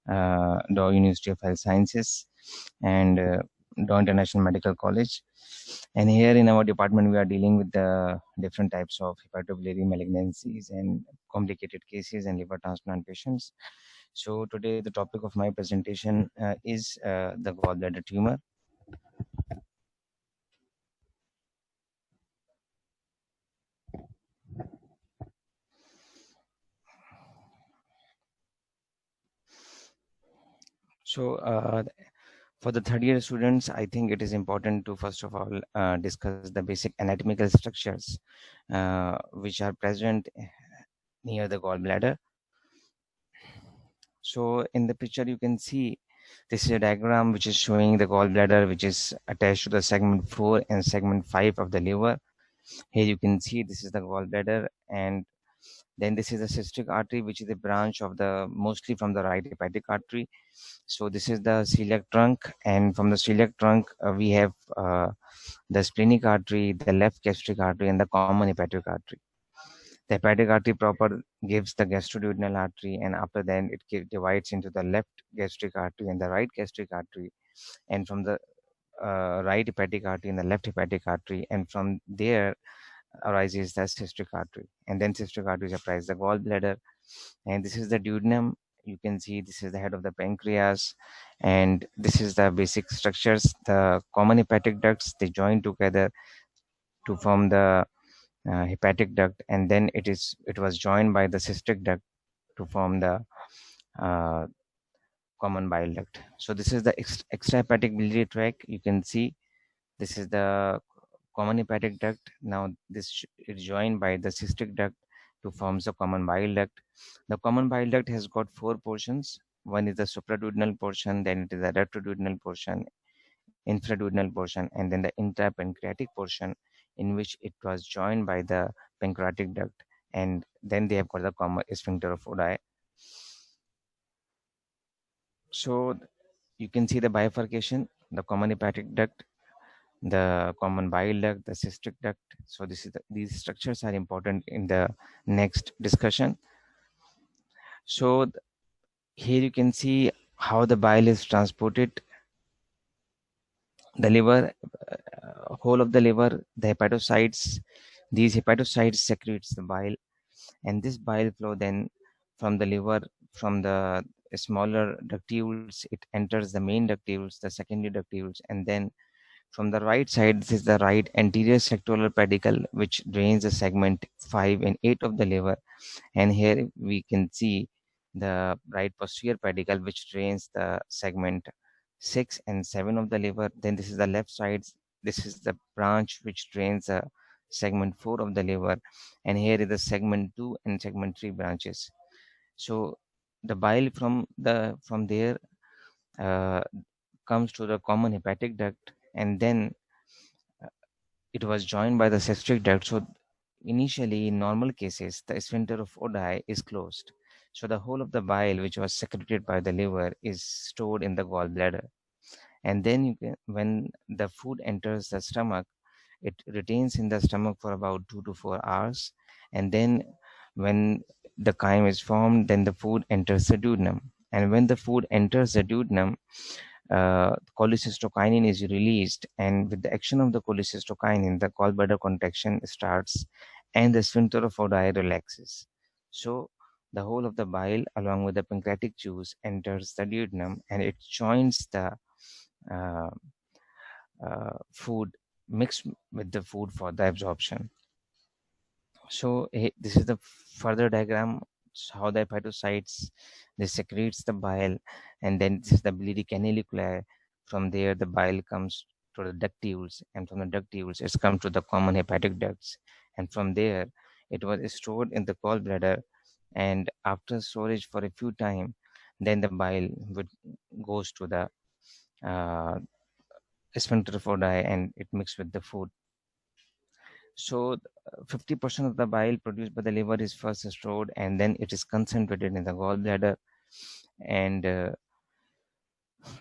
Dow University of Health Sciences, and Dow International Medical College. And here in our department, we are dealing with the different types of hepatobiliary malignancies and complicated cases and liver transplant patients. So today, the topic of my presentation is the gallbladder tumor. So for the third year students, I think it is important to first of all discuss the basic anatomical structures which are present near the gallbladder. So in the picture you can see this is a diagram which is showing the gallbladder, which is attached to the segment 4 and segment 5 of the liver. Here you can see this is the gallbladder, and then this is the cystic artery, which is a branch of the mostly from the right hepatic artery. So this is the celiac trunk, and from the celiac trunk we have the splenic artery, the left gastric artery, and the common hepatic artery. The hepatic artery proper gives the gastroduodenal artery, and after that it divides into the left gastric artery and the right gastric artery, and from the right hepatic artery and the left hepatic artery, and from there arises the cystic artery, and then cystic artery supplies the gallbladder, and this is the duodenum. You can see this is the head of the pancreas, and this is the basic structures. The common hepatic ducts, they join together to form the hepatic duct, and then it was joined by the cystic duct to form the uh, common bile duct. So this is the extrahepatic biliary tract. You can see this is the common hepatic duct. Now this is joined by the cystic duct to form the common bile duct. The common bile duct has got four portions. One is the supraduodenal portion, then it is the retroduodenal portion, infraduodenal portion, and then the intrapancreatic portion, in which it was joined by the pancreatic duct, and then they have got the common sphincter of Oddi. So you can see the bifurcation, the common hepatic duct, the common bile duct, the cystic duct. So these structures are important in the next discussion. So here you can see how the bile is transported. The liver, whole of the liver, the hepatocytes, these hepatocytes secretes the bile, and this bile flow then from the liver, from the smaller ductules, it enters the main ductules, the secondary ductules, and then from the right side, this is the right anterior sectoral pedicle, which drains the segment 5 and 8 of the liver. And here we can see the right posterior pedicle, which drains the segment 6 and 7 of the liver. Then this is the left side. This is the branch which drains the segment 4 of the liver. And here is the segment 2 and segment 3 branches. So the bile from there uh, comes to the common hepatic duct, and then it was joined by the cystic duct. So initially, in normal cases, the sphincter of Oddi is closed. So the whole of the bile, which was secreted by the liver, is stored in the gallbladder. And then when the food enters the stomach, it retains in the stomach for about 2 to 4 hours. And then when the chyme is formed, then the food enters the duodenum. And when the food enters the duodenum, cholecystokinin is released, and with the action of the cholecystokinin, the gallbladder contraction starts, and the sphincter of Oddi relaxes. So the whole of the bile, along with the pancreatic juice, enters the duodenum, and it joins the uh, food, mixed with the food for the absorption. So this is the further diagram, how the hepatocytes, they secretes the bile, and then this is the biliary canaliculi. From there the bile comes to the ductules, and from the ductules it's come to the common hepatic ducts, and from there it was stored in the gallbladder, and after storage for a few time, then the bile would goes to the uh, sphincter of Oddi, and it mixed with the food. So 50% of the bile produced by the liver is first stored, and then it is concentrated in the gallbladder. And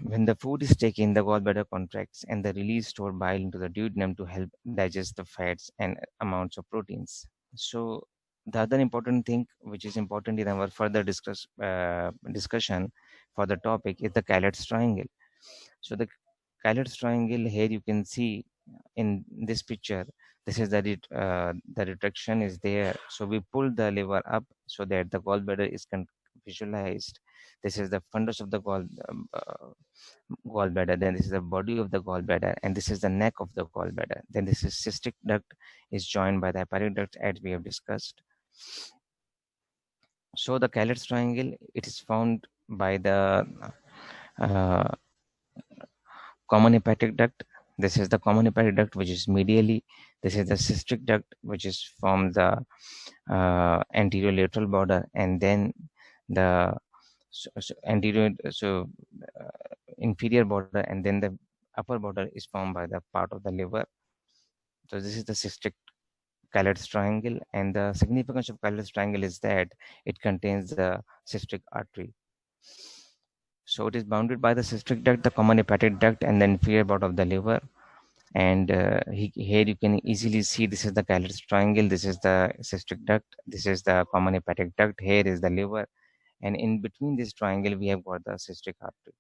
when the food is taken, the gallbladder contracts and the release stored bile into the duodenum to help digest the fats and amounts of proteins. So the other important thing, which is important in our further discussion, for the topic is the Caillett's triangle. So the Caillett's triangle, here you can see in this picture, this is the retraction is there. So we pull the lever up so that the gallbladder is visualized. This is the fundus of the gallbladder. Then this is the body of the gallbladder, and this is the neck of the gallbladder. Then this is cystic duct is joined by the hepatic duct, as we have discussed. So the Caillett's triangle, it is found by the uh, common hepatic duct. This is the common hepatic duct, which is medially. This is the cystic duct, which is from the anterior lateral border, and then the anterior, inferior border, and then the upper border is formed by the part of the liver. So this is the cystic Caillett's triangle, and the significance of Caillett's triangle is that it contains the cystic artery. So it is bounded by the cystic duct, the common hepatic duct, and the inferior border of the liver. And here you can easily see this is the Caillett's triangle, this is the cystic duct, this is the common hepatic duct, here is the liver, and in between this triangle we have got the cystic artery.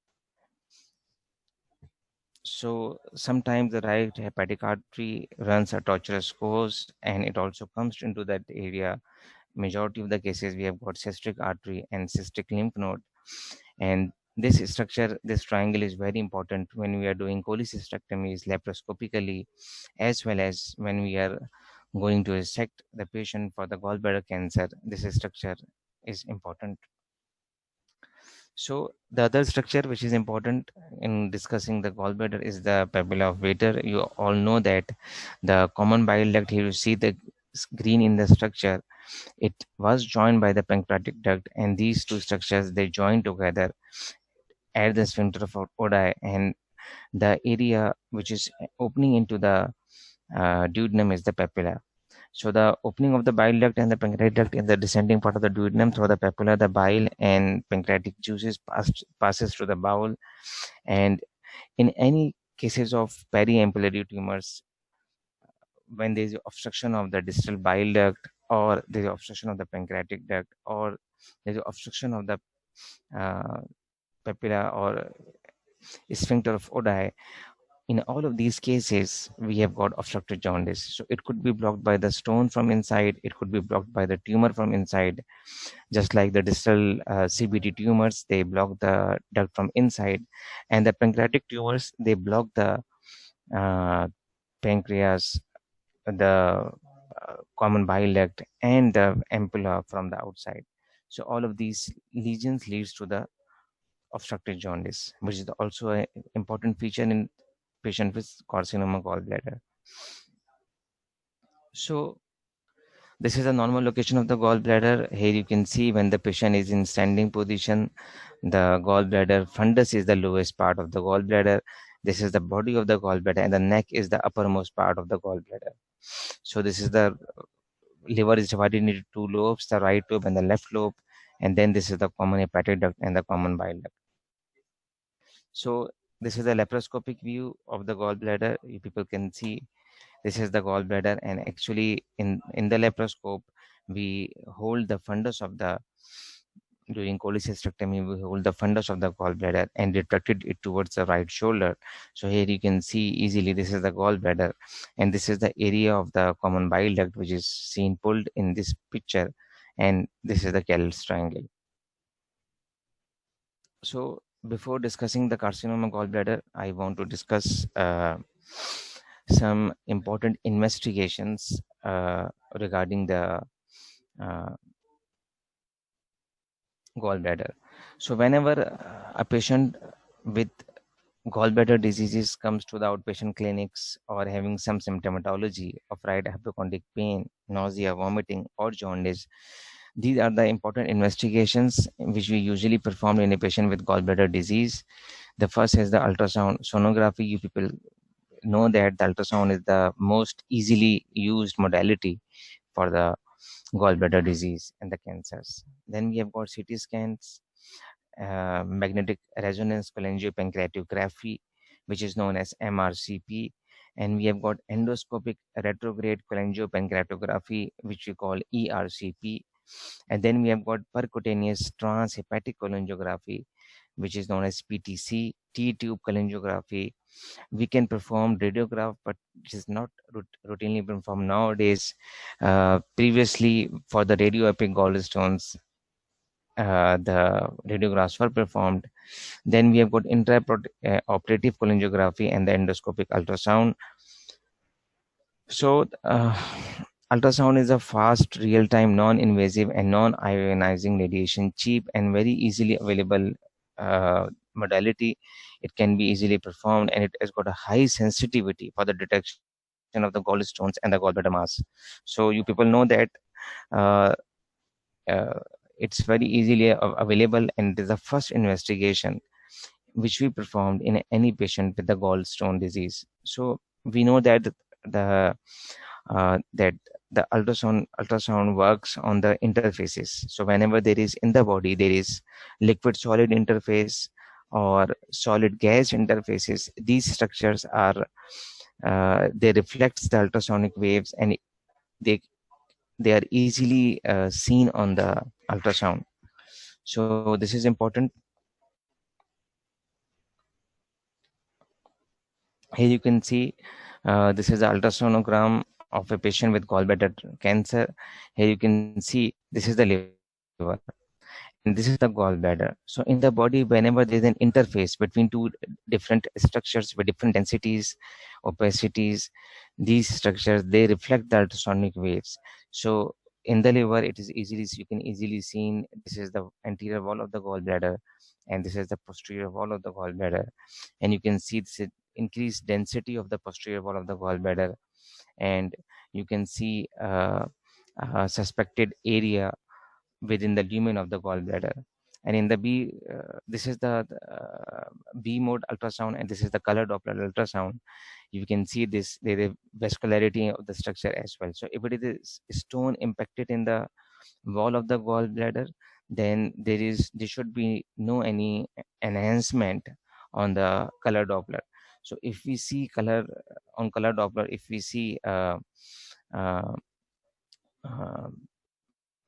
So sometimes the right hepatic artery runs a tortuous course, and it also comes into that area. Majority of the cases we have got cystic artery and cystic lymph node, and this structure, this triangle is very important when we are doing cholecystectomies laparoscopically, as well as when we are going to resect the patient for the gallbladder cancer. This structure is important. So the other structure which is important in discussing the gallbladder is the papilla of Vater. You all know that the common bile duct, here you see the green in the structure, it was joined by the pancreatic duct, and these two structures, they join together at the sphincter of Oddi, and the area which is opening into the duodenum is the papilla. So the opening of the bile duct and the pancreatic duct in the descending part of the duodenum through the papilla, the bile and pancreatic juices passes through the bowel. And in any cases of periampullary tumors, when there is obstruction of the distal bile duct, or there is obstruction of the pancreatic duct, or there is obstruction of the uh, papilla or sphincter of Oddi, in all of these cases we have got obstructive jaundice. So it could be blocked by the stone from inside, it could be blocked by the tumor from inside, just like the distal CBD tumors, they block the duct from inside, and the pancreatic tumors, they block the uh, pancreas, the common bile duct, and the ampulla from the outside. So all of these lesions leads to the obstructive jaundice, which is also an important feature in patient with carcinoma gallbladder. So this is a normal location of the gallbladder. Here you can see when the patient is in standing position, the gallbladder fundus is the lowest part of the gallbladder. This is the body of the gallbladder, and the neck is the uppermost part of the gallbladder. So this is the liver is divided into two lobes, the right lobe and the left lobe, and then this is the common hepatic duct and the common bile duct. So this is the laparoscopic view of the gallbladder. You people can see this is the gallbladder, and actually in the laparoscope we hold the fundus of the, during cholecystectomy we hold the fundus of the gallbladder and retracted it towards the right shoulder. So here you can see easily this is the gallbladder, and this is the area of the common bile duct which is seen pulled in this picture, and this is the Caillett's triangle. So before discussing the carcinoma gallbladder, I want to discuss some important investigations regarding the uh, gallbladder. So whenever a patient with gallbladder diseases comes to the outpatient clinics or having some symptomatology of right hypochondric pain, nausea, vomiting, or jaundice, these are the important investigations which we usually perform in a patient with gallbladder disease. The first is the ultrasound sonography. You people know that the ultrasound is the most easily used modality for the gallbladder disease and the cancers. Then we have got CT scans, magnetic resonance cholangiopancreatography, which is known as MRCP, and we have got endoscopic retrograde cholangiopancreatography, which we call ERCP, and then we have got percutaneous transhepatic cholangiography, which is known as PTC, T-tube cholangiography. We can perform radiograph, but it is not routinely performed nowadays. Previously, for the radioepic gallstones, the radiographs were performed. Then we have got intraoperative cholangiography and the endoscopic ultrasound. So, ultrasound is a fast, real-time, non-invasive, and non-ionizing radiation, cheap and very easily available modality. It can be easily performed, and it has got a high sensitivity for the detection of the gallstones and the gallbladder mass. So, you people know that uh, uh, it's very easily available, and it is the first investigation which we performed in any patient with the gallstone disease. So we know that that the ultrasound works on the interfaces. So whenever there is in the body there is liquid solid interface or solid gas interfaces, these structures are they reflect the ultrasonic waves, and they they are easily seen on the ultrasound. So this is important. Here you can see this is the ultrasonogram of a patient with gallbladder cancer. Here you can see this is the liver and this is the gallbladder. So in the body, whenever there is an interface between two different structures with different densities, opacities, these structures, they reflect the ultrasonic waves. So in the liver, it is easily, you can easily see this is the anterior wall of the gallbladder and this is the posterior wall of the gallbladder. And you can see this increased density of the posterior wall of the gallbladder, and you can see suspected area within the lumen of the gallbladder. And in the this is the B mode ultrasound, and this is the color Doppler ultrasound. You can see this the vascularity of the structure as well. So if it is stone impacted in the wall of the gallbladder, then there should be no any enhancement on the color Doppler. So if we see color on color Doppler, if we see uh, uh,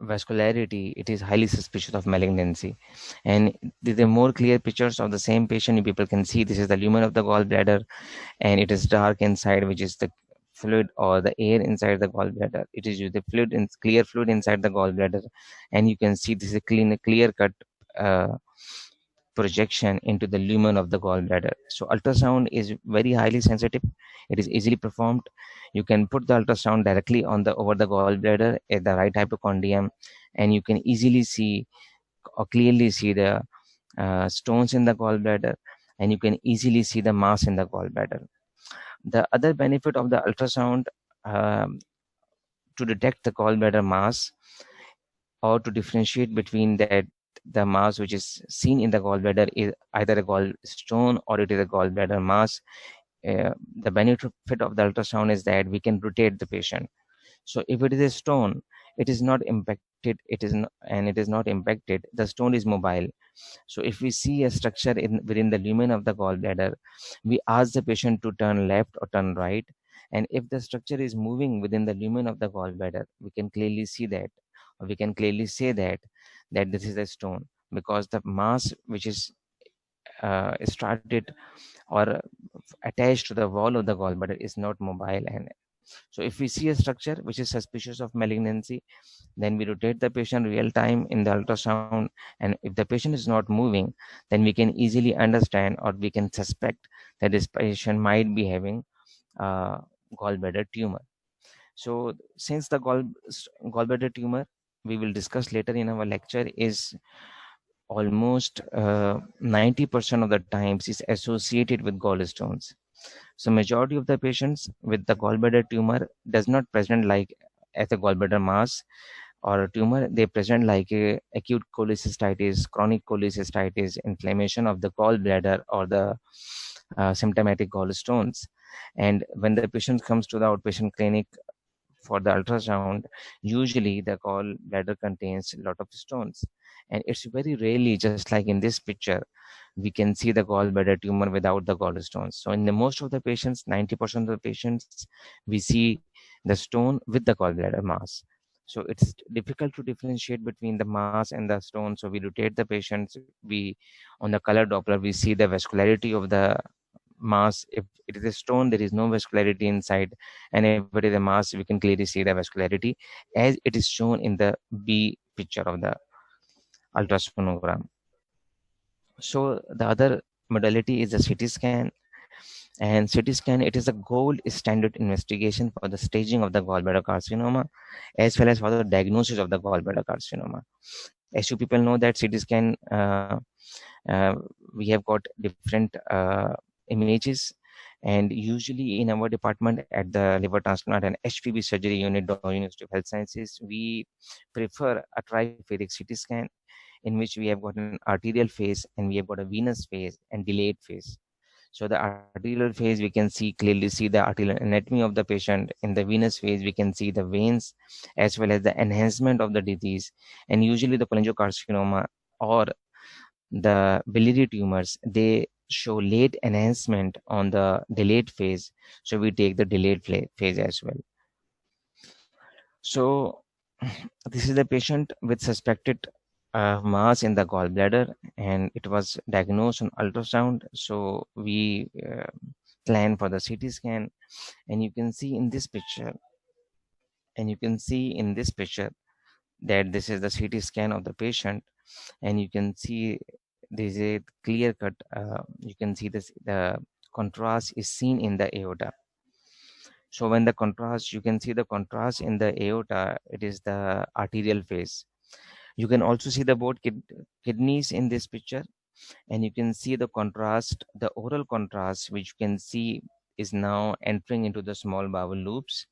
vascularity, it is highly suspicious of malignancy. And the more clear pictures of the same patient, people can see this is the lumen of the gallbladder, and it is dark inside, which is the fluid or the air inside the gallbladder. It is the fluid and clear fluid inside the gallbladder, and you can see this is a clear cut projection into the lumen of the gallbladder. So ultrasound is very highly sensitive. It is easily performed. You can put the ultrasound directly on the over the gallbladder at the right hypochondrium, and you can easily see or clearly see the stones in the gallbladder, and you can easily see the mass in the gallbladder. The other benefit of the ultrasound, um, to detect the gallbladder mass or to differentiate between that the mass which is seen in the gallbladder is either a gallstone or it is a gallbladder mass. The benefit of the ultrasound is that we can rotate the patient. So if it is a stone, it is not impacted, and it is not impacted, the stone is mobile. So if we see a structure within the lumen of the gallbladder, we ask the patient to turn left or turn right. And if the structure is moving within the lumen of the gallbladder, we can clearly see that, or we can clearly say that this is a stone, because the mass which is started or attached to the wall of the gallbladder is not mobile. And so if we see a structure which is suspicious of malignancy, then we rotate the patient real time in the ultrasound. And if the patient is not moving, then we can easily understand or we can suspect that this patient might be having gallbladder tumor. So since the gallbladder tumor, we will discuss later in our lecture, is almost 90% of the times is associated with gallstones. So majority of the patients with the gallbladder tumor does not present like as a gallbladder mass or a tumor. They present like a acute cholecystitis, chronic cholecystitis, inflammation of the gallbladder, or the symptomatic gallstones. And when the patient comes to the outpatient clinic for the ultrasound, usually the gallbladder contains a lot of stones. And it's very rarely, just like in this picture, we can see the gallbladder tumor without the gallstones. So in the most of the patients, 90% of the patients, we see the stone with the gallbladder mass. So it's difficult to differentiate between the mass and the stone. So we rotate the patients. We on the color Doppler we see the vascularity of the mass. If it is a stone, there is no vascularity inside, and if it is a mass, we can clearly see the vascularity as it is shown in the B picture of the ultrasonogram. So the other modality is the CT scan. And CT scan, it is a gold standard investigation for the staging of the gallbladder carcinoma, as well as for the diagnosis of the gallbladder carcinoma. As you people know that CT scan, uh, we have got different images, and usually in our department at the liver transplant and HPB surgery unit, Dow University of Health Sciences, we prefer a triphasic CT scan in which we have got an arterial phase and we have got a venous phase and delayed phase. So the arterial phase, we can clearly see the arterial anatomy of the patient. In the venous phase, we can see the veins as well as the enhancement of the disease. And usually the cholangiocarcinoma or the biliary tumors, they show late enhancement on the delayed phase. So we take the delayed phase as well. So this is the patient with suspected mass in the gallbladder, and it was diagnosed on ultrasound. So we plan for the CT scan, and you can see in this picture, that this is the CT scan of the patient, and you can see there is a clear cut. You can see this the contrast is seen in the aorta. So when the contrast, you can see the contrast in the aorta, it is the arterial phase. You can also see the both kidneys in this picture, and you can see the contrast, the oral contrast, which you can see is now entering into the small bowel loops.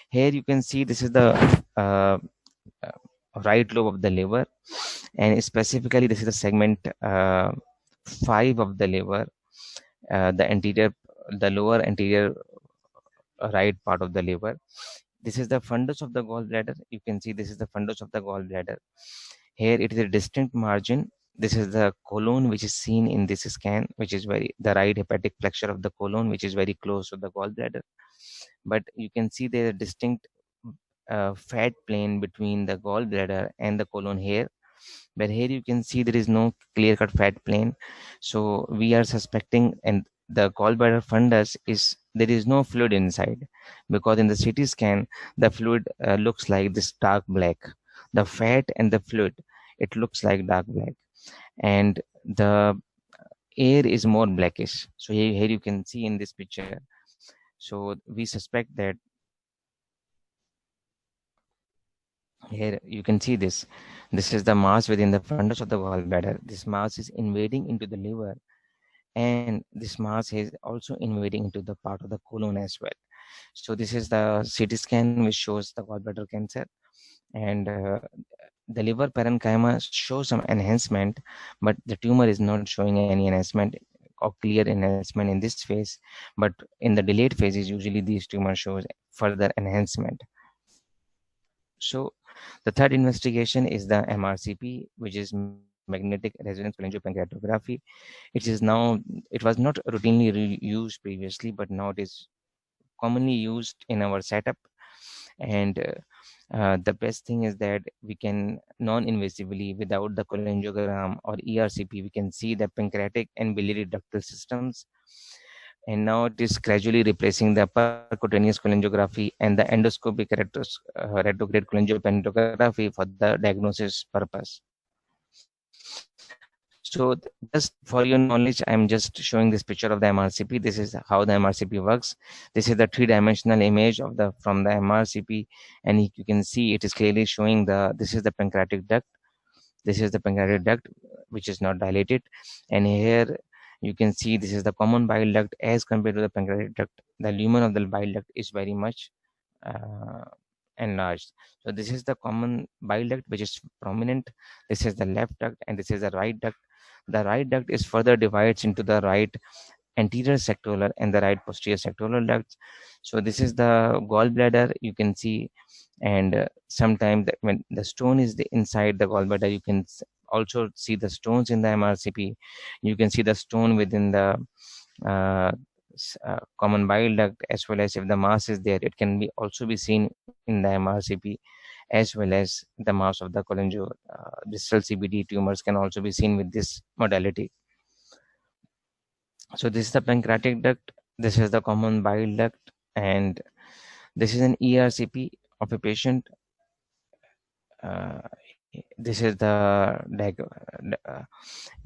Here you can see this is the uh, uh, right lobe of the liver, and specifically this is the segment 5 of the liver, the lower anterior right part of the liver. This is the fundus of the gallbladder. You can see this is the fundus of the gallbladder. Here it is a distinct margin. This is the colon which is seen in this scan, which is the right hepatic flexure of the colon, which is very close to the gallbladder. But you can see there is a distinct fat plane between the gallbladder and the colon here. But here you can see there is no clear cut fat plane. So we are suspecting, and the gallbladder fundus is, there is no fluid inside, because in the CT scan the fluid looks like this dark black. The fat and the fluid, it looks like dark black, and the air is more blackish. So here you can see in this picture. So we suspect that here you can see this is the mass within the fundus of the gallbladder. This mass is invading into the liver, and this mass is also invading into the part of the colon as well. So this is the CT scan which shows the gallbladder cancer, and the liver parenchyma shows some enhancement, but the tumor is not showing any enhancement or clear enhancement in this phase. But in the delayed phases, usually these tumors shows further enhancement. So the third investigation is the MRCP, which is magnetic resonance cholangiopancreatography. It was not routinely used previously, but now it is commonly used in our setup. And the best thing is that we can non-invasively, without the cholangiogram or ERCP, we can see the pancreatic and biliary ductal systems. And now it is gradually replacing the percutaneous cholangiography and the endoscopic retrograde cholangiopancreatography for the diagnosis purpose. So just for your knowledge, I'm just showing this picture of the MRCP. This is how the MRCP works. This is the three-dimensional image of the from the MRCP, and you can see it is clearly showing this is the pancreatic duct. This is the pancreatic duct, which is not dilated, and here you can see this is the common bile duct as compared to the pancreatic duct. The lumen of the bile duct is very much uh, enlarged. So this is the common bile duct which is prominent. This is the left duct, and this is the right duct. The right duct is further divides into the right anterior sectoral and the right posterior sectoral ducts. So this is the gallbladder, you can see, and sometimes when the stone is inside the gallbladder, you can also see the stones in the MRCP. You can see the stone within the uh, common bile duct, as well as if the mass is there, it can be also be seen in the MRCP. as well as the mass of the cholangio distal CBD tumors can also be seen with this modality. So this is the pancreatic duct, this is the common bile duct, and this is an ERCP of a patient. Uh, this is the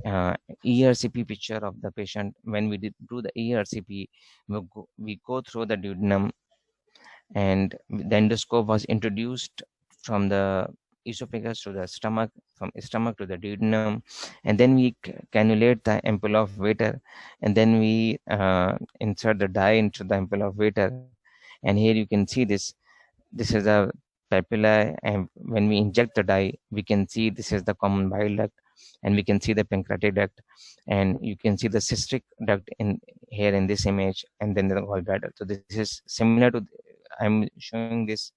uh, ERCP picture of the patient. When we do the ERCP, we go through the duodenum, and the endoscope was introduced from the esophagus to the stomach, from stomach to the duodenum, and then we cannulate the ampulla of Vater, and then we insert the dye into the ampulla of Vater. And here you can see this. This is a papilla, and when we inject the dye, we can see this is the common bile duct, and we can see the pancreatic duct, and you can see the cystic duct in here in this image, and then the gallbladder. So this is similar to, I'm showing this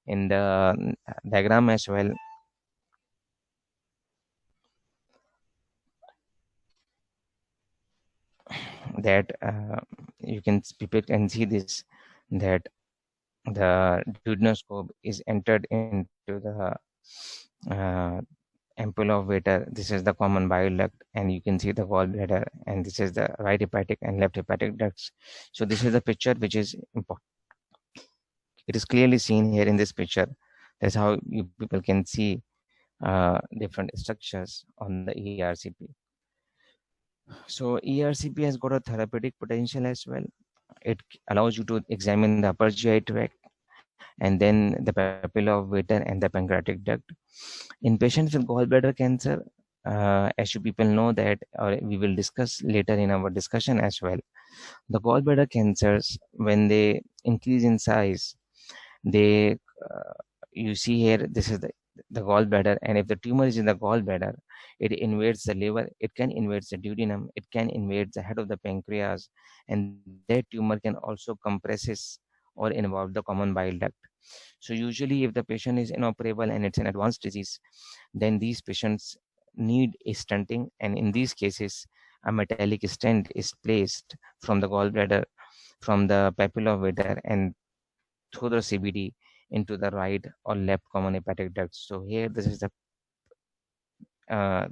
in the diagram as well, that you can, people can see this, that the duodenoscope is entered into the uh, ampulla of Vater. This is the common bile duct, and you can see the gallbladder, and this is the right hepatic and left hepatic ducts. So this is the picture which is important. It is clearly seen here in this picture. That's how you people can see different structures on the ERCP. So ERCP has got a therapeutic potential as well. It allows you to examine the upper GI tract, and then the papilla of Vater and the pancreatic duct. In patients with gallbladder cancer, as you people know that, or we will discuss later in our discussion as well, the gallbladder cancers, when they increase in size, they you see here, this is the gallbladder, and if the tumor is in the gallbladder, it invades the liver, it can invade the duodenum, it can invade the head of the pancreas, and that tumor can also compresses or involve the common bile duct. So usually if the patient is inoperable and it's an advanced disease, then these patients need a stenting, and in these cases a metallic stent is placed from the gallbladder, from the papilla of Vater, and through the CBD into the right or left common hepatic duct. So here this is the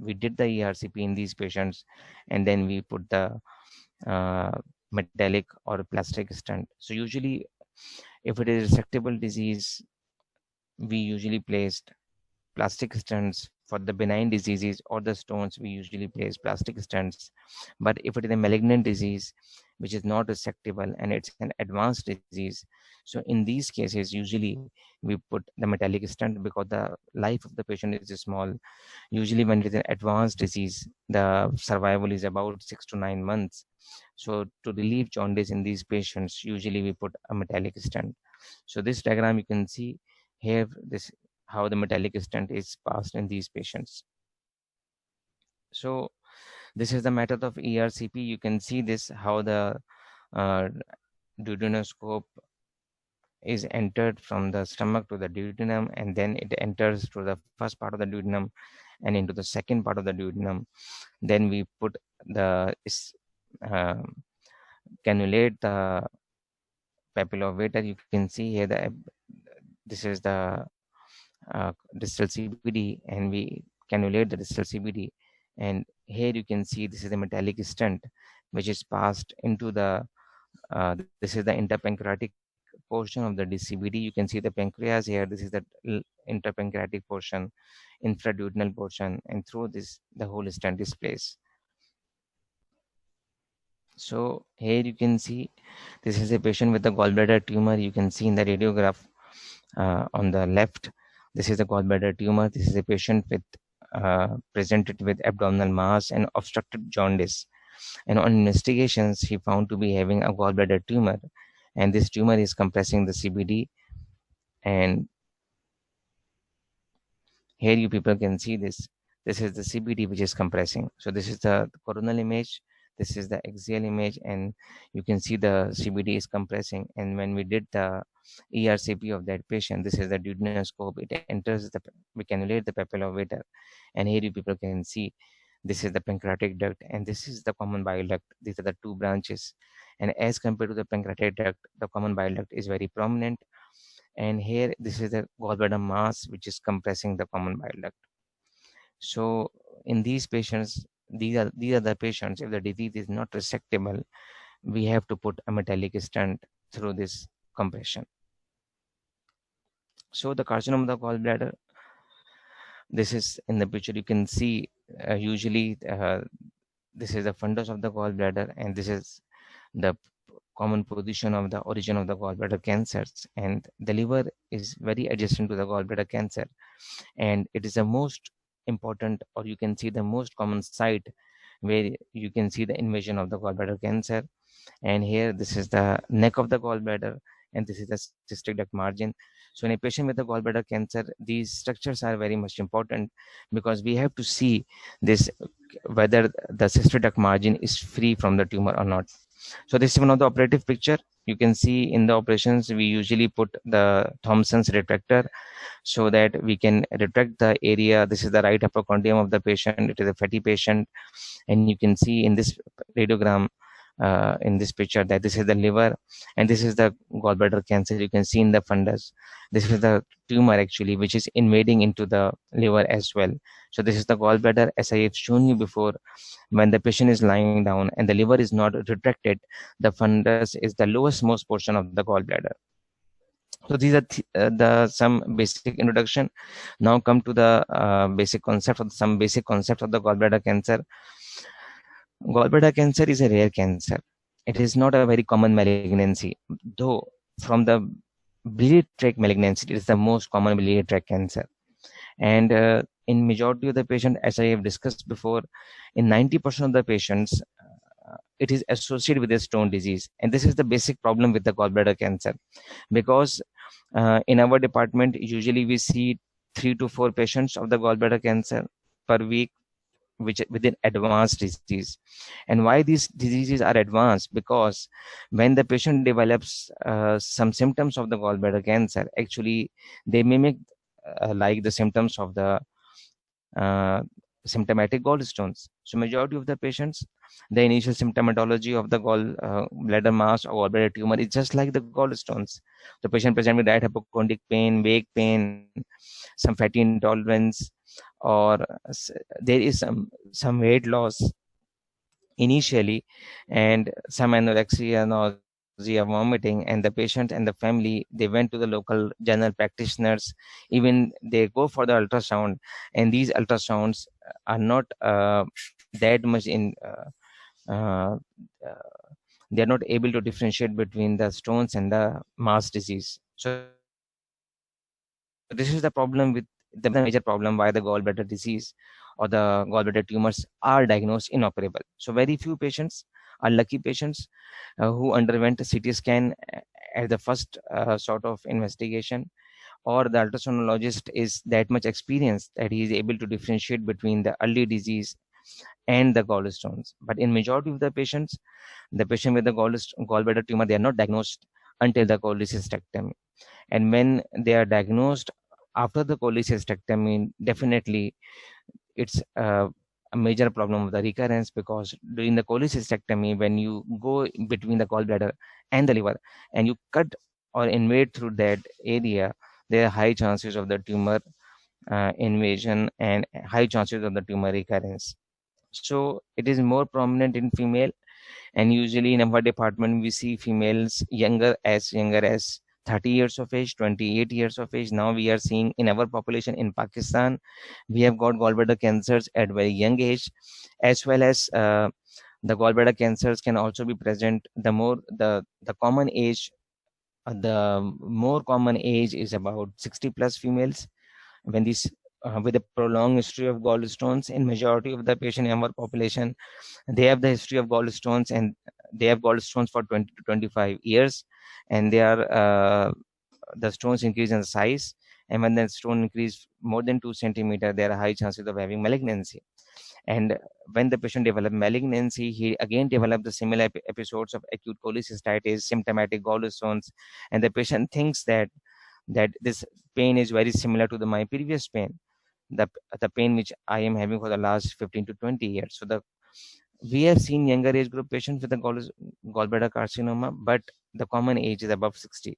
we did the ERCP in these patients, and then we put the uh, metallic or plastic stent. So usually if it is resectable disease, we usually placed plastic stents. For the benign diseases or the stones, we usually place plastic stents. But if it is a malignant disease which is not resectable and it's an advanced disease, so in these cases usually we put the metallic stent, because the life of the patient is small. Usually when it is an advanced disease, the survival is about 6 to 9 months. So to relieve jaundice in these patients, usually we put a metallic stent. So this diagram you can see here, this how the metallic stent is passed in these patients. So this is the method of ERCP. You can see this, how the uh, duodenoscope is entered from the stomach to the duodenum, and then it enters to the first part of the duodenum and into the second part of the duodenum. Then we put the uh, cannulate the papilla of Vater. You can see here the this is the distal CBD, and we cannulate the distal CBD, and here you can see this is the metallic stent which is passed into the this is the interpancreatic portion of the CBD. You can see the pancreas here. This is the interpancreatic portion, infraduodenal portion, and through this the whole stent is placed. So here you can see this is a patient with a gallbladder tumor. You can see in the radiograph on the left, this is a gallbladder tumor. This is a patient with presented with abdominal mass and obstructed jaundice. And on investigations, he found to be having a gallbladder tumor, and this tumor is compressing the CBD. And here you people can see this. This is the CBD which is compressing. So this is the coronal image. This is the axial image, and you can see the CBD is compressing. And when we did the ERCP of that patient, this is the duodenoscope. It enters the, we cannulate the papilla of Vater, and here you people can see this is the pancreatic duct, and this is the common bile duct. These are the two branches. And as compared to the pancreatic duct, the common bile duct is very prominent. And here, this is the gallbladder mass, which is compressing the common bile duct. So in these patients, these are the patients, if the disease is not resectable, we have to put a metallic stent through this compression. So the carcinoma of the gallbladder, this is in the picture. You can see usually this is the fundus of the gallbladder, and this is the common position of the origin of the gallbladder cancers. And the liver is very adjacent to the gallbladder cancer, and it is the most important, or you can see the most common site where you can see the invasion of the gallbladder cancer. And here, this is the neck of the gallbladder, and this is the cystic duct margin. So in a patient with the gallbladder cancer, these structures are very much important, because we have to see this, whether the cystic duct margin is free from the tumor or not. So this is one of the operative picture. You can see in the operations, we usually put the Thompson's retractor, so that we can retract the area. This is the right hypochondrium of the patient. It is a fatty patient, and you can see in this radiogram, in this picture, that this is the liver, and this is the gallbladder cancer. You can see in the fundus, this is the tumor actually, which is invading into the liver as well. So this is the gallbladder, as I have shown you before. When the patient is lying down and the liver is not retracted, the fundus is the lowest most portion of the gallbladder. So these are the some basic introduction. Now come to the some basic concept of the gallbladder cancer. Gallbladder cancer is a rare cancer. It is not a very common malignancy, though from the biliary tract malignancy, it is the most common biliary tract cancer. And in majority of the patient, as I have discussed before, in 90% of the patients, it is associated with a stone disease. And this is the basic problem with the gallbladder cancer, because in our department, usually we see 3 to 4 patients of the gallbladder cancer per week, which within advanced disease. And why these diseases are advanced? Because when the patient develops some symptoms of the gallbladder cancer, actually they mimic like the symptoms of the uh, symptomatic gallstones. So majority of the patients, the initial symptomatology of the gallbladder mass or gallbladder tumor is just like the gallstones. The patient present with right hypochondric pain, vague pain, some fatty intolerance, or there is some weight loss initially, and some anorexia, nausea, vomiting. And the patient and the family, they went to the local general practitioners. Even they go for the ultrasound, and these ultrasounds are not that much in uh, uh, they are not able to differentiate between the stones and the mass disease. So this is the problem with the major problem why the gallbladder disease or the gallbladder tumors are diagnosed inoperable. So very few patients are lucky patients who underwent a CT scan at the first sort of investigation, or the ultrasonologist is that much experienced that he is able to differentiate between the early disease and the gallstones. But in majority of the patients, the patient with the gallbladder tumor, they are not diagnosed until the cholecystectomy. And when they are diagnosed after the cholecystectomy, definitely it's a major problem of the recurrence, because during the cholecystectomy, when you go between the gallbladder and the liver and you cut or invade through that area, there are high chances of the tumor invasion and high chances of the tumor recurrence. So it is more prominent in female, and usually in our department we see females younger as 30 years of age, 28 years of age. Now we are seeing in our population in Pakistan, we have got gallbladder cancers at very young age, as well as the gallbladder cancers can also be present. The common age, the more common age is about 60 plus females. When these with a prolonged history of gallstones, in majority of the patient in our population, they have the history of gallstones, and they have gallstones for 20 to 25 years, and they are the stones increase in size. And when the stone increase more than 2 centimeter, there are high chances of having malignancy. And when the patient develop malignancy, he again develop the similar episodes of acute cholecystitis, symptomatic gallstones, and the patient thinks that this pain is very similar to my previous pain, the the pain which I am having for the last 15 to 20 years. So the we have seen younger age group patients with the gallbladder carcinoma, but the common age is above 60.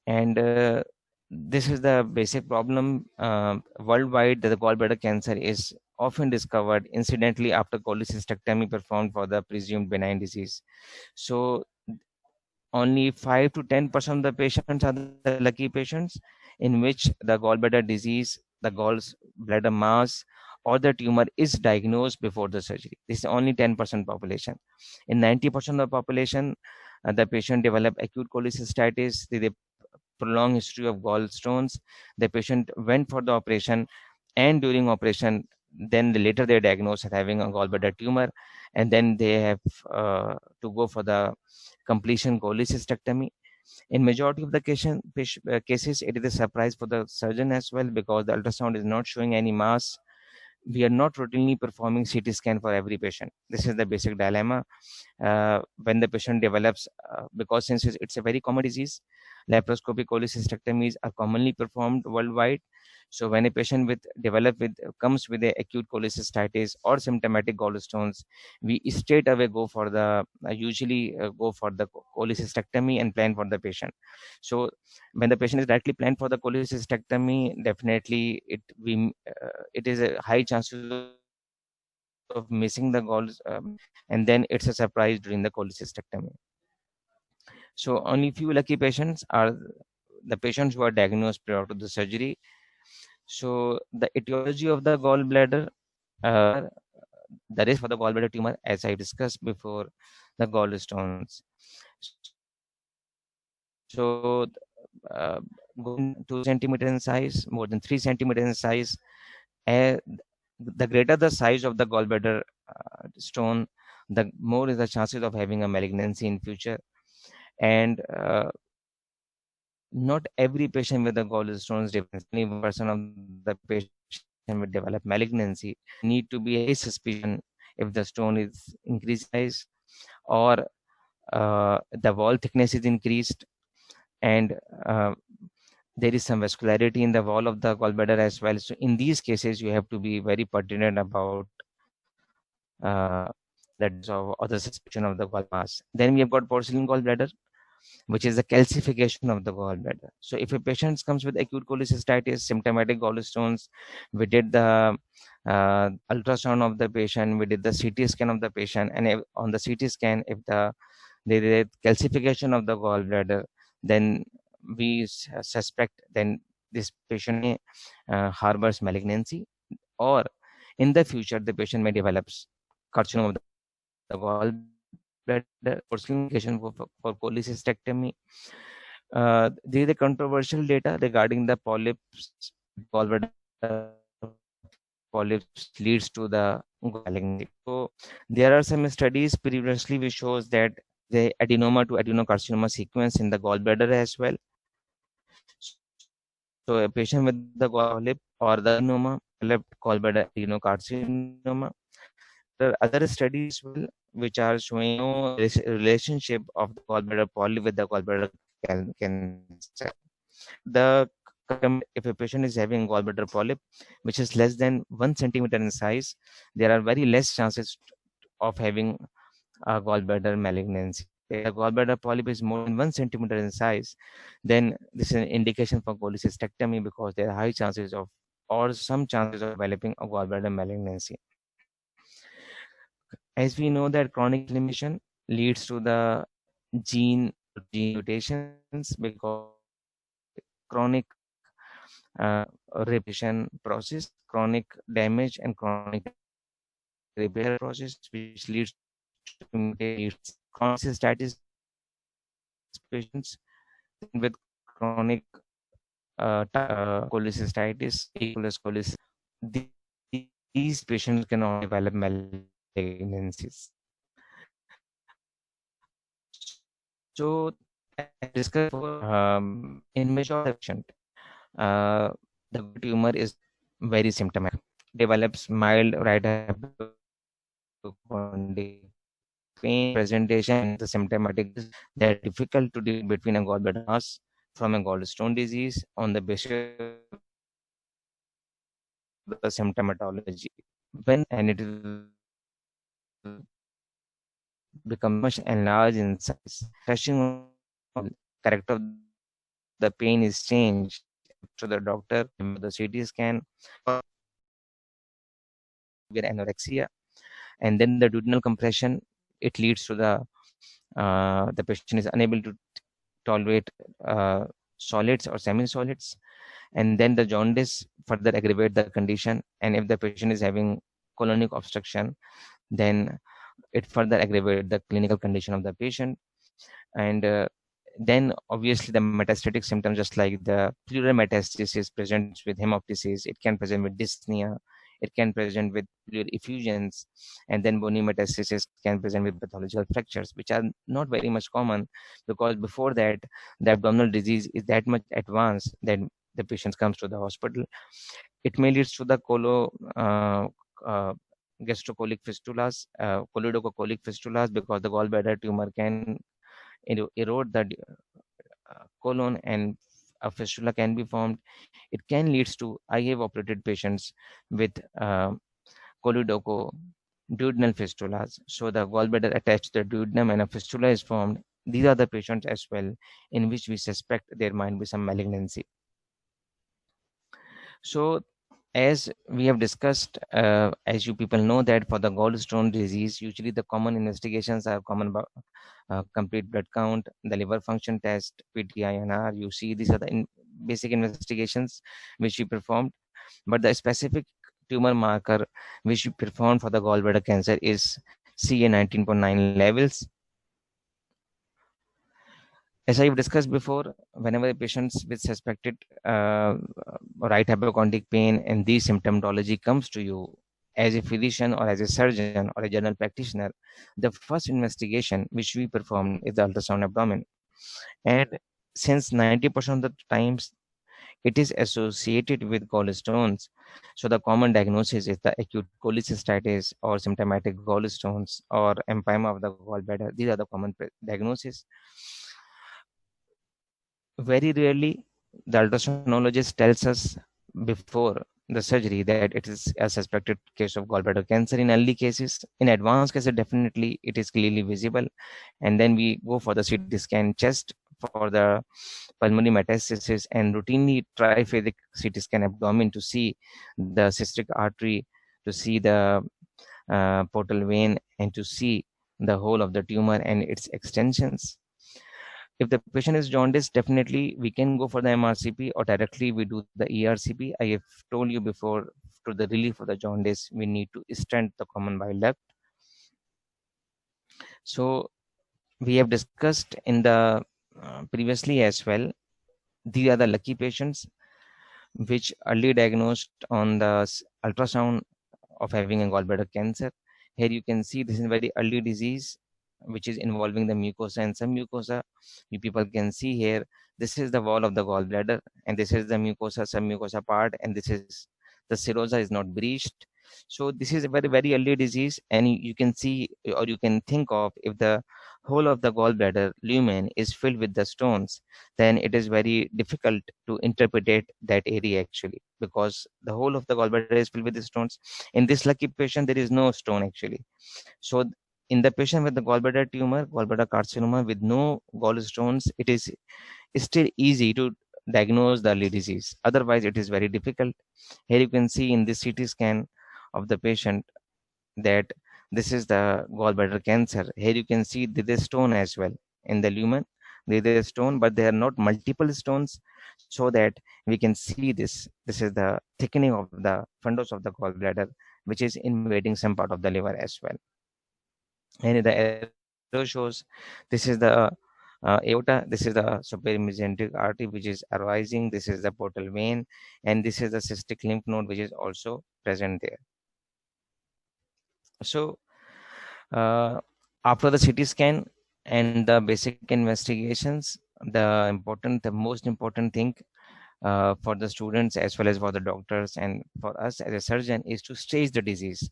And this is the basic problem worldwide, that the gallbladder cancer is often discovered incidentally after cholecystectomy performed for the presumed benign disease. So only 5 to 10% of the patients are the lucky patients in which the gallbladder disease, the gallbladder mass, or the tumor is diagnosed before the surgery. This is only 10% population. In 90% of the population, the patient develop acute cholecystitis, the prolonged history of gallstones. The patient went for the operation, and during operation, then later they're diagnosed as having a gallbladder tumor, and then they have to go for the completion cholecystectomy. In majority of the cases, it is a surprise for the surgeon as well, because the ultrasound is not showing any mass. We are not routinely performing CT scan for every patient. This is the basic dilemma when the patient develops, because since it's a very common disease, laparoscopic cholecystectomies are commonly performed worldwide. So when a patient with develop with comes with a acute cholecystitis or symptomatic gallstones, we straight away go for the usually go for the cholecystectomy and plan for the patient. So when the patient is directly planned for the cholecystectomy, definitely it is a high chances of missing the galls, and then it's a surprise during the cholecystectomy. So only few lucky patients are the patients who are diagnosed prior to the surgery. So the etiology of the gallbladder, the risk for the gallbladder tumor, as I discussed before, the gallstones. So going 2 centimeter in size, more than 3 centimeter in size, uh, the greater the size of the gallbladder stone, the more is the chances of having a malignancy in future. And not every patient with the gallstones develops. 20% of the patient will develop malignancy. Need to be a suspicion if the stone is increased size, or the wall thickness is increased, and uh, there is some vascularity in the wall of the gallbladder as well. So in these cases, you have to be very pertinent about that or the suspicion of the gall mass. Then we have got porcelain gallbladder, which is the calcification of the gallbladder. So if a patient comes with acute cholecystitis, symptomatic gallstones, we did the ultrasound of the patient, we did the CT scan of the patient, and if, on the CT scan, if there is calcification of the gallbladder, then we suspect then this patient harbors malignancy, or in the future the patient may develop carcinoma of the gallbladder, porcelain indication for cholecystectomy. There is a controversial data regarding the polyps. Gallbladder polyps leads to the malignancy. So there are some studies previously which shows that the adenoma to adenocarcinoma sequence in the gallbladder as well. So a patient with the polyp or the adenoma developed gallbladder adenocarcinoma. There are other studies well, which are showing no relationship of the gallbladder polyp with the gallbladder cancer. The if a patient is having gallbladder polyp, which is less than 1 centimeter in size, there are very less chances of having a gallbladder malignancy. If the gallbladder polyp is more than 1 centimeter in size, then this is an indication for cholecystectomy, because there are high chances of or some chances of developing a gallbladder malignancy. As we know that chronic inflammation leads to the gene mutations, because chronic repetition process, chronic damage, and chronic repair process, which leads to mutations. Chronic cystitis patients with chronic cholecystitis, cholecystitis, these patients can all develop malignancies. So, as discussed before, in major patient, uh, the tumor is very symptomatic, develops mild right pain, presentation, the symptomatic they are difficult to distinguish between a gallbladder mass from a gallstone disease on the basis of the symptomatology. When and it will become much enlarged in size, touching on character of the pain is changed to the doctor the CT scan with anorexia, and then the duodenal compression, it leads to the patient is unable to tolerate solids or semi-solids, and then the jaundice further aggravate the condition. And if the patient is having colonic obstruction, then it further aggravate the clinical condition of the patient. And then obviously the metastatic symptoms, just like the pleural metastasis presents with hemoptysis, it can present with dyspnea, it can present with pleural effusions, and then bony metastasis can present with pathological fractures, which are not very much common, because before that the abdominal disease is that much advanced that the patient comes to the hospital. It may lead to the uh, gastrocolic fistulas, choledocolic fistulas, because the gallbladder tumor can erode the colon, and a fistula can be formed. It can lead to, I have operated patients with choledoco duodenal fistulas. So the gallbladder attached to the duodenum and a fistula is formed. These are the patients as well in which we suspect there might be some malignancy. So as we have discussed, as you people know that for the gallstone disease, usually the common investigations are complete blood count, the liver function test, PTINR, UC. These are the basic investigations which we performed. But the specific tumor marker which we performed for the gallbladder cancer is CA 19.9 levels. As I've discussed before, whenever patients with suspected right hypochondric pain and these symptomology comes to you, as a physician or as a surgeon or a general practitioner, the first investigation which we perform is the ultrasound abdomen. And since 90% of the times it is associated with gallstones, so the common diagnosis is the acute cholecystitis or symptomatic gallstones or empyema of the gallbladder. These are the common diagnoses. Very rarely, the ultrasonologist tells us before the surgery that it is a suspected case of gallbladder cancer. In early cases, in advanced cases, definitely it is clearly visible. And then we go for the CT scan chest for the pulmonary metastasis, and routinely triphasic CT scan abdomen to see the cystic artery, to see the portal vein, and to see the whole of the tumor and its extensions. If the patient is jaundice, definitely we can go for the MRCP, or directly we do the ERCP. I have told you before, to the relief of the jaundice, we need to stent the common bile duct. So we have discussed in the previously as well, these are the lucky patients which early diagnosed on the ultrasound of having a gallbladder cancer. Here you can see this is very early disease which is involving the mucosa and submucosa. You people can see here, this is the wall of the gallbladder, and this is the mucosa, submucosa part, and this is the serosa is not breached. So this is a very, very early disease, and you can see, or you can think of, if the whole of the gallbladder lumen is filled with the stones, then it is very difficult to interpret that area actually, because the whole of the gallbladder is filled with the stones. In this lucky patient, there is no stone actually. So in the patient with the gallbladder tumor, gallbladder carcinoma with no gallstones, it is still easy to diagnose the early disease. Otherwise, it is very difficult. Here you can see in this CT scan of the patient that this is the gallbladder cancer. Here you can see there is stone as well in the lumen. There is stone, but there are not multiple stones, so that we can see this. This is the thickening of the fundus of the gallbladder, which is invading some part of the liver as well. And the arrow shows this is the aorta, this is the superior mesenteric artery which is arising, this is the portal vein, and this is the cystic lymph node which is also present there. So after the CT scan and the basic investigations, the most important thing for the students as well as for the doctors and for us as a surgeon is to stage the disease.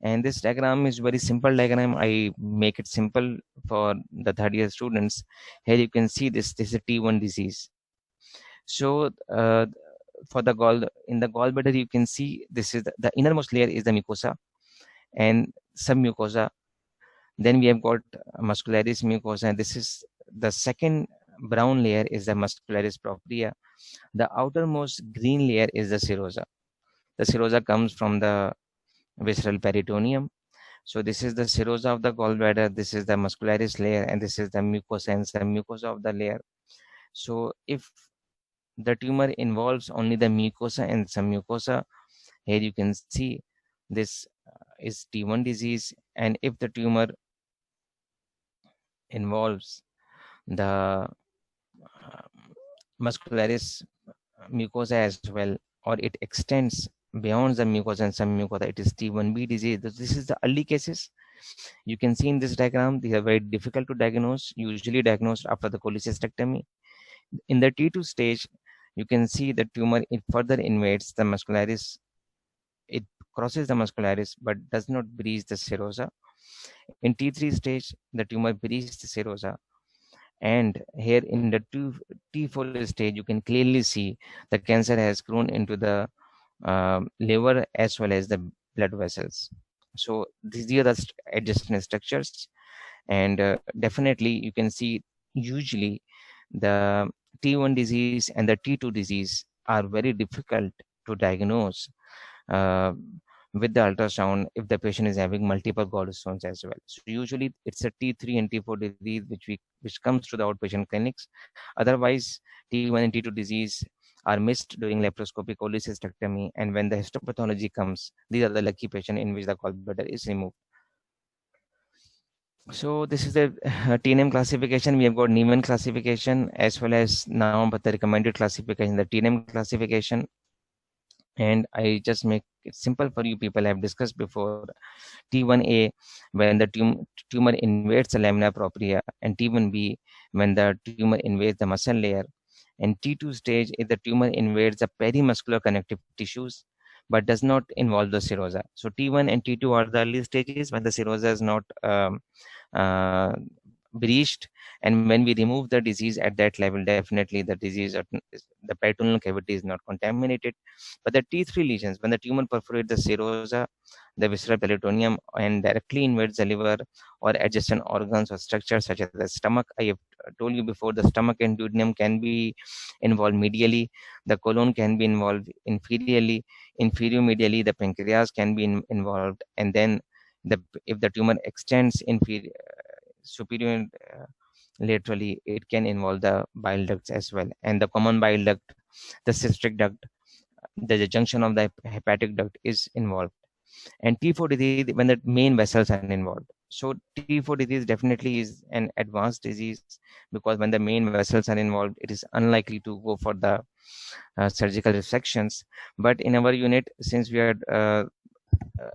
And this diagram is very simple diagram. I make it simple for the third year students. Here you can see this is a T1 disease. So for the in the gallbladder, you can see this is the innermost layer is the mucosa and submucosa. Then we have got muscularis mucosa, and this is the second brown layer is the muscularis propria. The outermost green layer is the serosa. The serosa comes from the visceral peritoneum. So this is the serosa of the gallbladder, this is the muscularis layer, and this is the mucosa and submucosa of the layer. So if the tumor involves only the mucosa and submucosa, here you can see this is T1 disease. And if the tumor involves the muscularis mucosa as well, or it extends beyond the mucosa and submucosa, it is T1b disease. This is the early cases. You can see in this diagram, they are very difficult to diagnose, usually diagnosed after the cholecystectomy. In the T2 stage, you can see the tumor, it further invades the muscularis. It crosses the muscularis but does not breach the serosa. In T3 stage, the tumor breaches the serosa. And here in the T4 stage, you can clearly see the cancer has grown into the liver as well as the blood vessels. So these are the adjacent structures. And definitely you can see usually the T1 disease and the T2 disease are very difficult to diagnose uh, with the ultrasound if the patient is having multiple gallstones as well. So usually it's a T3 and T4 disease which comes to the outpatient clinics. Otherwise, T1 and T2 disease are missed during laparoscopic cholecystectomy, and when the histopathology comes, these are the lucky patient in which the gallbladder is removed. So this is the TNM classification. We have got Niemann classification as well as now, but the recommended classification, the TNM classification. And I just make it simple for you people. I have discussed before. T1A when the tumor invades the lamina propria, and T1B when the tumor invades the muscle layer, and T2 stage is the tumor invades the perimuscular connective tissues but does not involve the serosa. So T1 and T2 are the early stages when the serosa is not uh, breached, and when we remove the disease at that level, definitely the disease, the peritoneal cavity is not contaminated. But the T3 lesions, when the tumor perforates the serosa, the visceral peritoneum, and directly invades the liver or adjacent organs or structures such as the stomach. I have told you before, the stomach and duodenum can be involved medially, the colon can be involved inferiorly, inferior-medially the pancreas can be involved, and then if the tumor extends inferior superior laterally, it can involve the bile ducts as well, and the common bile duct, the cystic duct, the junction of the hepatic duct is involved. And T4 disease when the main vessels are involved. So T4 disease definitely is an advanced disease, because when the main vessels are involved, it is unlikely to go for the surgical resections. But in our unit, since we are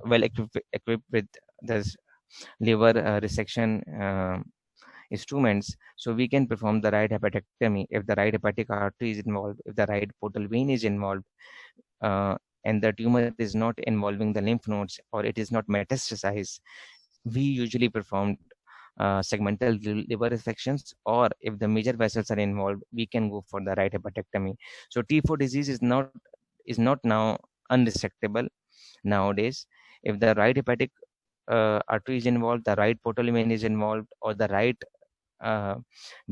well equipped with this liver resection instruments, so we can perform the right hepatectomy if the right hepatic artery is involved, if the right portal vein is involved, uh, and the tumor is not involving the lymph nodes or it is not metastasized. We usually perform segmental liver resections, or if the major vessels are involved, we can go for the right hepatectomy. So T4 disease is not now unresectable nowadays. If the right hepatic artery is involved, the right portal vein is involved, or the right uh,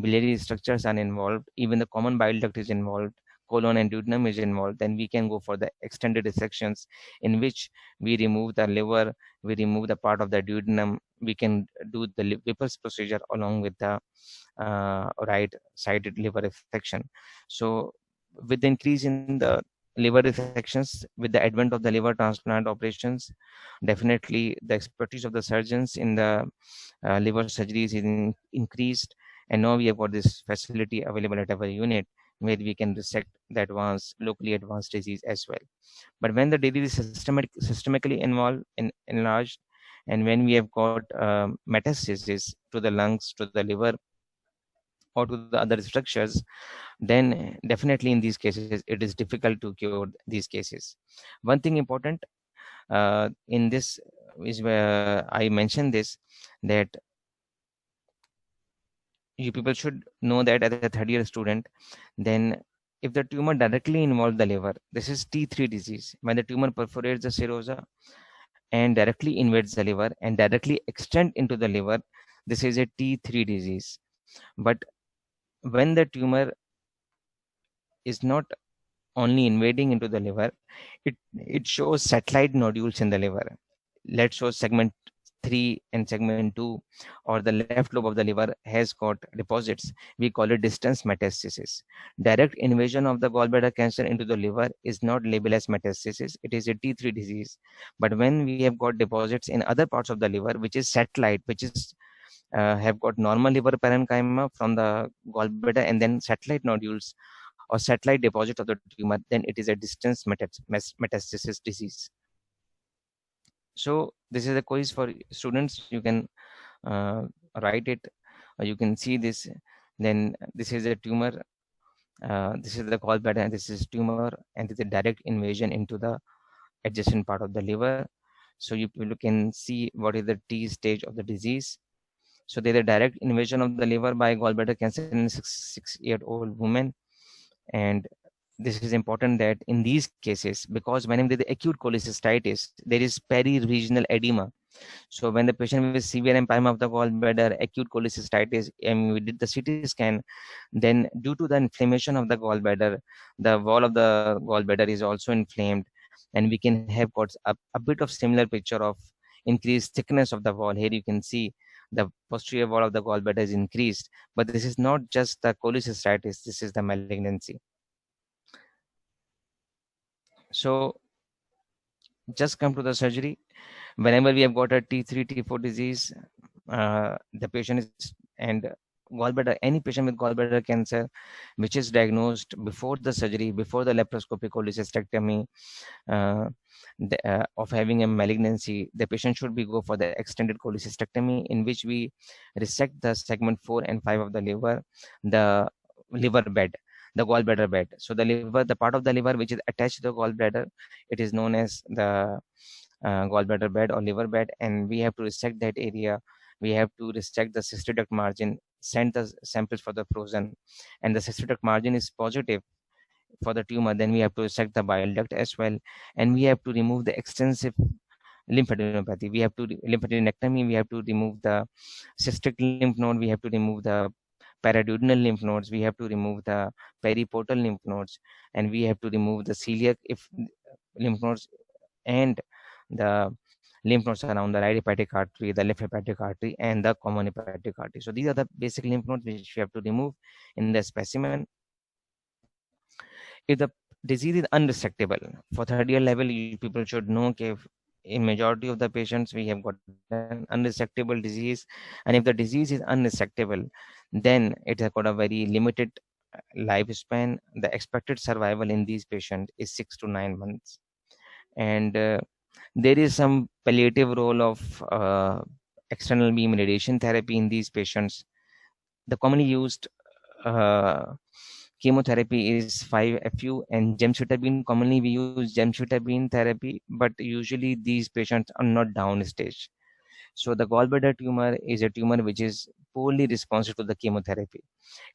biliary structures are involved, even the common bile duct is involved, colon and duodenum is involved, then we can go for the extended dissections in which we remove the liver, we remove the part of the duodenum, we can do the Whipple's procedure along with the right sided liver resection. So with the increase in the liver resections, with the advent of the liver transplant operations, definitely the expertise of the surgeons in the liver surgeries is increased, and now we have got this facility available at our unit where we can resect the locally advanced disease as well. But when the disease is systemically enlarged, and when we have got metastasis to the lungs, to the liver, or to the other structures, then definitely in these cases it is difficult to cure these cases. One thing important in this is where I mentioned this, that you people should know that as a third year student, then if the tumor directly involves the liver, this is T3 disease. When the tumor perforates the serosa and directly invades the liver and directly extend into the liver, this is a T3 disease. But when the tumor is not only invading into the liver, it shows satellite nodules in the liver. Let's show segment 3 and segment 2, or the left lobe of the liver has got deposits. We call it distance metastasis. Direct invasion of the gallbladder cancer into the liver is not labeled as metastasis, it is a T3 disease. But when we have got deposits in other parts of the liver, which is satellite, which is have got normal liver parenchyma from the gallbladder and then satellite nodules or satellite deposit of the tumor, then it is a distance metastasis disease. So this is a quiz for students. You can uh, write it, or you can see this. Then this is a tumor. This is the gallbladder, and this is tumor, and this is a direct invasion into the adjacent part of the liver. So you can see what is the T stage of the disease. So there is a direct invasion of the liver by gallbladder cancer in a 6-year-old woman. And this is important that in these cases, because whenever there is acute cholecystitis, there is peri-regional edema. So when the patient with severe empyema of the gallbladder, acute cholecystitis, and we did the CT scan, then due to the inflammation of the gallbladder, the wall of the gallbladder is also inflamed, and we can have got a bit of similar picture of increased thickness of the wall. Here you can see the posterior wall of the gallbladder is increased, but this is not just the cholecystitis, this is the malignancy. So just come to the surgery. Whenever we have got a T3, T4 disease, the patient is, and gallbladder, any patient with gallbladder cancer, which is diagnosed before the surgery, before the laparoscopic cholecystectomy, of having a malignancy, the patient should be go for the extended cholecystectomy, in which we resect the segment 4 and 5 of the liver, the liver bed, the gallbladder bed. So the liver, the part of the liver which is attached to the gallbladder, it is known as the gallbladder bed or liver bed, and we have to resect that area. We have to resect the cystic duct margin, send the samples for the frozen, and the cystic duct margin is positive for the tumor. Then we have to resect the bile duct as well, and we have to remove the extensive lymphadenopathy. We have to lymphadenectomy. We have to remove the cystic lymph node. We have to remove the paraduodenal lymph nodes. We have to remove the periportal lymph nodes, and we have to remove the celiac if lymph nodes, and the lymph nodes around the right hepatic artery, the left hepatic artery, and the common hepatic artery. So these are the basic lymph nodes which we have to remove in the specimen. If the disease is unresectable, for third year level, people should know if in majority of the patients we have got an unresectable disease, and if the disease is unresectable, then it has got a very limited lifespan. The expected survival in these patients is 6 to 9 months, and there is some palliative role of external beam radiation therapy in these patients. The commonly used uh, chemotherapy is 5-FU and gemcitabine. Commonly, we use gemcitabine therapy, but usually these patients are not down stage. So the gallbladder tumor is a tumor which is poorly responsive to the chemotherapy.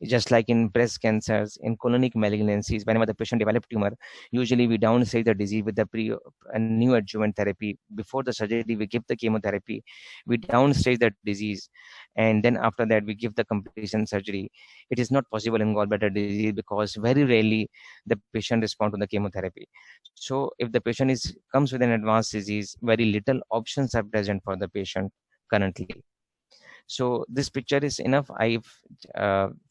Just like in breast cancers, in colonic malignancies, whenever the patient develops tumor, usually we downstage the disease with the new adjuvant therapy. Before the surgery, we give the chemotherapy, we downstage the disease, and then after that, we give the completion surgery. It is not possible in gallbladder disease because very rarely the patient respond to the chemotherapy. So if the patient is comes with an advanced disease, very little options are present for the patient currently. So this picture is enough. I've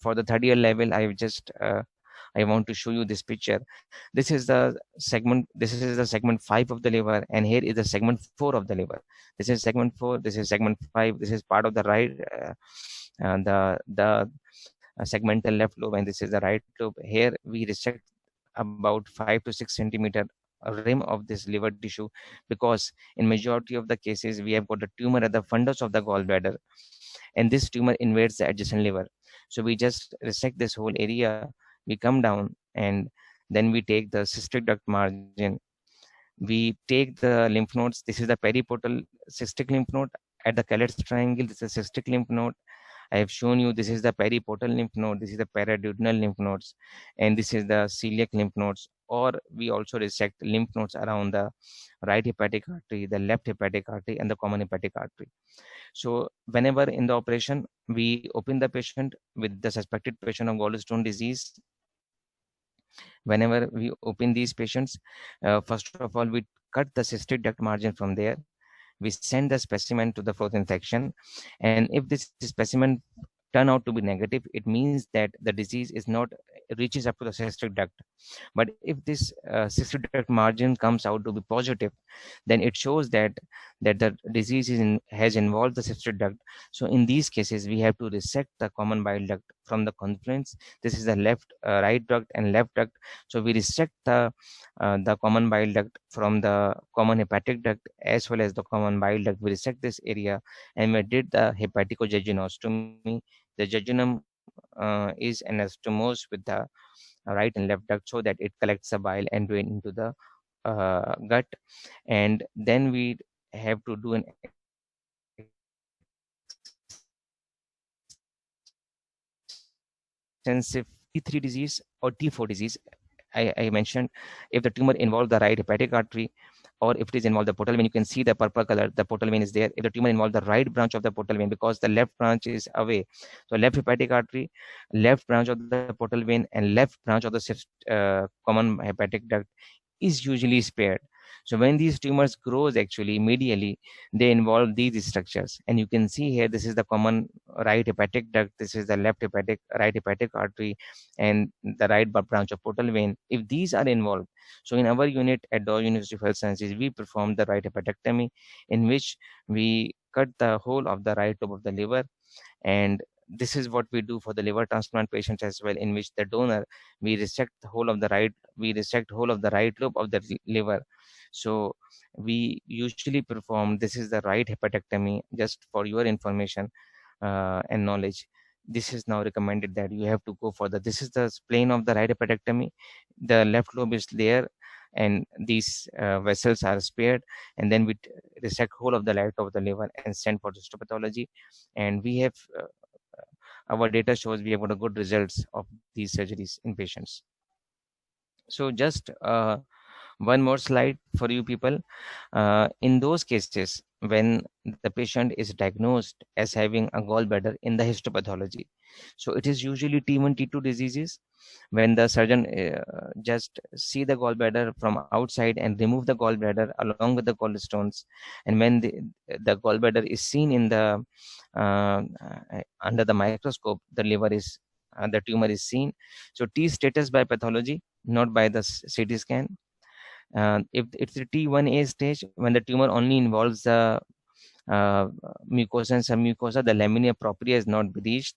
for the third year level, I've just I want to show you this picture. This is the segment. This is the segment 5 of the liver, and here is the segment 4 of the liver. This is segment 4. This is segment 5. This is part of the right, the segmental left lobe, and this is the right lobe. Here we resect about 5 to 6 centimeter rim of this liver tissue, because in majority of the cases we have got a tumor at the fundus of the gallbladder, and this tumor invades the adjacent liver. So we just resect this whole area, we come down, and then we take the cystic duct margin, we take the lymph nodes. This is the periportal cystic lymph node at the Collette's triangle. This is a cystic lymph node. I have shown you this is the periportal lymph node, this is the paraduodenal lymph nodes, and this is the celiac lymph nodes. Or we also resect lymph nodes around the right hepatic artery, the left hepatic artery, and the common hepatic artery. So whenever in the operation, we open the patient with the suspected patient of gallstone disease. Whenever we open these patients, first of all, we cut the cystic duct margin from there. We send the specimen to the frozen section, and if this specimen turn out to be negative, it means that the disease is not reaches up to the cystic duct. But if this cystic duct margin comes out to be positive, then it shows that the disease has involved the cystic duct. So in these cases, we have to resect the common bile duct from the confluence. This is the right duct and left duct. So we resect the common bile duct from the common hepatic duct as well as the common bile duct. We resect this area, and we did the hepaticojejunostomy. The jejunum is anastomosed with the right and left duct so that it collects the bile and drain into the gut. And then we have to do an extensive T3 disease or T4 disease. I mentioned if the tumor involved the right hepatic artery, or if it is involved the portal vein. You can see the purple color, the portal vein is there. If the tumor involved the right branch of the portal vein, because the left branch is away, so left hepatic artery, left branch of the portal vein, and left branch of the common hepatic duct is usually spared. So when these tumors grows actually medially, they involve these structures. And you can see here, this is the common right hepatic duct, this is the right hepatic artery, and the branch of portal vein. If these are involved, so in our unit at Dow University of Health Sciences, we perform the right hepatectomy, in which we cut the whole of the right lobe of the liver. And this is what we do for the liver transplant patients as well, in which the donor, we resect whole of the right lobe of the liver. So we usually perform, this is the right hepatectomy, just for your information and knowledge. This is now recommended that you have to go for the, this is the plane of the right hepatectomy. The left lobe is there, and these vessels are spared, and then we resect whole of the right of the liver and send for histopathology. And we have our data shows we have got a good results of these surgeries in patients. So just one more slide for you people. In those cases when the patient is diagnosed as having a gallbladder in the histopathology, so it is usually T1 T2 diseases. When the surgeon just see the gallbladder from outside and remove the gallbladder along with the gallstones, and when the gallbladder is seen in the under the microscope, the liver is the tumor is seen. So T status by pathology, not by the CT scan. If it's the T1A stage, when the tumor only involves the mucosa and submucosa, the lamina propria is not breached.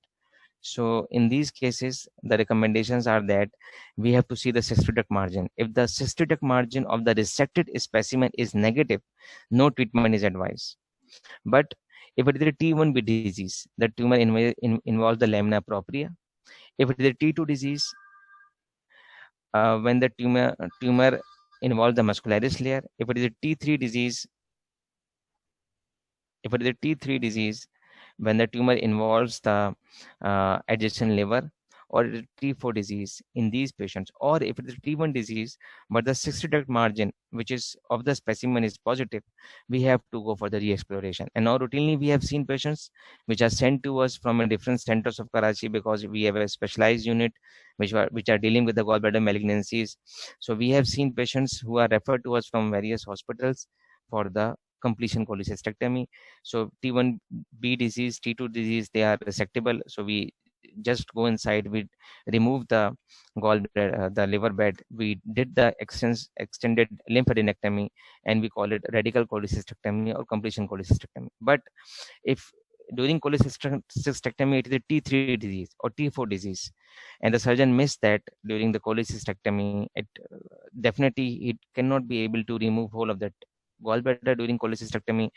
So in these cases, the recommendations are that we have to see the cystic margin. If the cystic margin of the resected specimen is negative, no treatment is advised. But if it is a T1B disease, the tumor involves the lamina propria. If it is a T2 disease, when the tumor involves the muscularis layer. If it is a T3 disease, when the tumor involves the adjacent liver, or it is T4 disease in these patients, or if it is T1 disease but the cystic duct margin which is of the specimen is positive, we have to go for the re-exploration. And now routinely we have seen patients which are sent to us from a different centers of Karachi, because we have a specialized unit which are dealing with the gallbladder malignancies. So we have seen patients who are referred to us from various hospitals for the completion cholecystectomy. So T1B disease, T2 disease, they are resectable. So we just go inside, we remove the the liver bed, we did the extended lymphadenectomy, and we call it radical cholecystectomy or completion cholecystectomy. But if during cholecystectomy it is a T3 disease or T4 disease, and the surgeon missed that during the cholecystectomy, it definitely it cannot be able to remove whole of that gallbladder during cholecystectomy.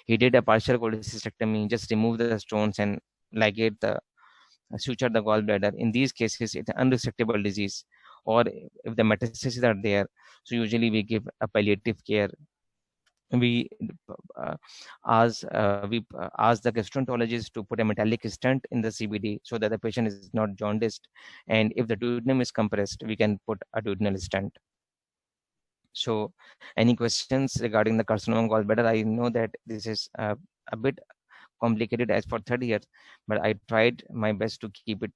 He did a partial cholecystectomy, just remove the stones and ligate the suture the gallbladder. In these cases, it's an unresectable disease, or if the metastases are there, so usually we give a palliative care. We ask the gastroenterologist to put a metallic stent in the CBD so that the patient is not jaundiced, and if the duodenum is compressed, we can put a duodenal stent. So, any questions regarding the carcinoma gallbladder? I know that this is a bit complicated as for third year, but I tried my best to keep it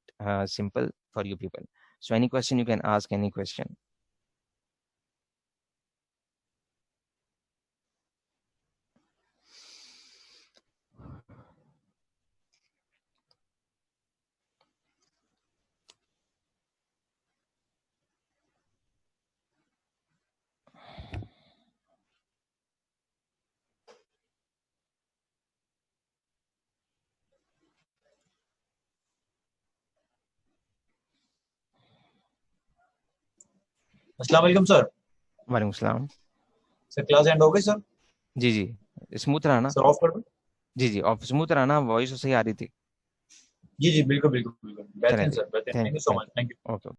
simple for you people. So any question you can ask, any question. अस्सलाम वालेकुम sir. वालेकुम सलाम। Sir class and हो गई sir? जी जी, smooth रहा ना? Sir of कर दो। जी जी, ऑफ स्मूथ रहा ना? वॉइस तो सही आ रही थी? जी जी बिल्कुल बिल्कुल बिल्कुल चलें बेहतरीन जी। सर, बेहतरीन। Thank thank you so thank much, thank you. Okay.